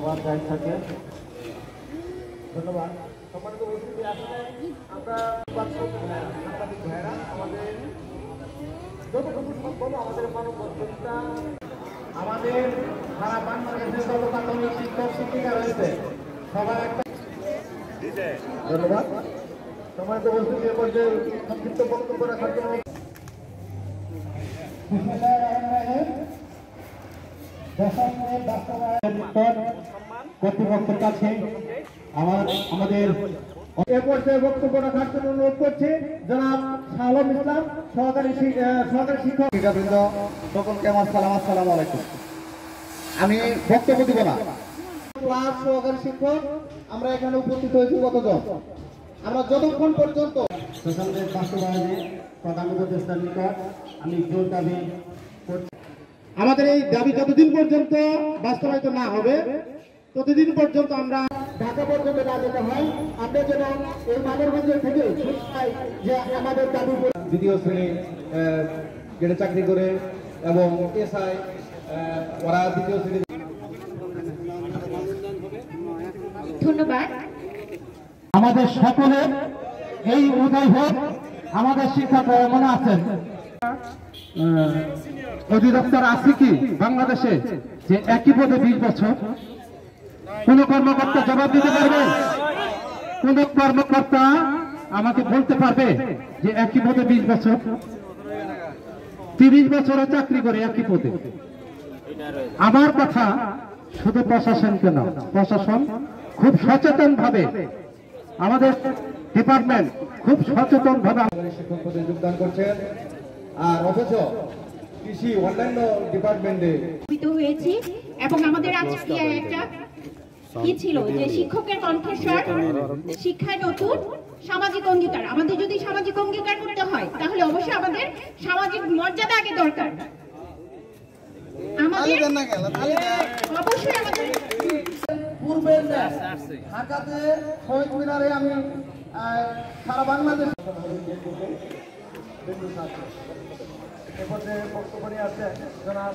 সবার গাইড থাকে। ধন্যবাদ। সম্মানিত উপস্থিতি, আসলে আমরা সাংবাদিক ভাইয়েরা আমাদের যতটুকু সম্ভব আমাদের মানববন্ধনটা আমাদের সারা বাংলাদেশে যত প্রাথমিক শিক্ষক শিক্ষিকা রয়েছে সবার একটা ধন্যবাদ। সম্মানিত উপস্থিতি, এ পর্যায়ে সংক্ষিপ্ত বক্তব্য রাখার জন্য কর্তৃপক্ষের কাছে আমাদের এ পর্যায়ে বক্তব্য রাখার জন্য অনুরোধ করছি জনাব শাহ আলম ইসলাম, সহকারী শিক্ষক। সকলকে আমার সালাম, আসসালামু আলাইকুম। আমি বক্তব্য দিব না। ক্লাস সহকারী শিক্ষক আমরা এখানে উপস্থিত হয়েছি কতজন? আমরা যতক্ষণ পর্যন্ত সোশ্যালের বাস্তবায়নে প্রধান উপদেষ্টার নিকট আমি জোর দাবি করছি, আমাদের এই দাবি যতদিন পর্যন্ত বাস্তবায়িত না হবে ততদিন পর্যন্ত আমরা ঢাকা পর্যন্ত না যেতে হয়। আমরা যেন এই মানববন্ধন থেকে যে আমাদের দাবি দ্বিতীয় শ্রেণী গেটে চাকরি করে এবং এসআই ওরা দ্বিতীয় শ্রেণী। ধন্যবাদ। আমাদের সকলের এই উদয় হোক। আমাদের শিক্ষকরা মনে আছেন অধিদপ্তর আছে কি বাংলাদেশে যে একই পদে 20 বছর? কোন কর্মকর্তা জবাব দিতে পারবে? কোন কর্মকর্তা আমাকে বলতে পারবে যে একই পদে 20 বছর? 30 বছরে চাকরি করে একই পদে। আমার কথা শুধু প্রশাসনকে না, প্রশাসন খুব সচেতন ভাবে, আমাদের ডিপার্টমেন্ট খুব সচেতন ভাবে শিক্ষক পদে যোগদান করছেন, আর অথচ কৃষি অন্যান্য ডিপার্টমেন্টে হয়েছি। এবং আমাদের আজকে একটা কি ছিল যে শিক্ষকের কণ্ঠস্বর, শিক্ষায় নতুন সামাজিক অঙ্গীকার। আমাদের যদি সামাজিক অঙ্গীকার করতে হয় তাহলে অবশ্যই আমাদের সামাজিক মর্যাদা আগে দরকার। আমাদের অবশ্যই আমাদের পূর্বে ঢাকাতে শহীদ মিনারে আমি সারা বাংলাদেশ বক্তব্য নিয়ে আসছে জনাব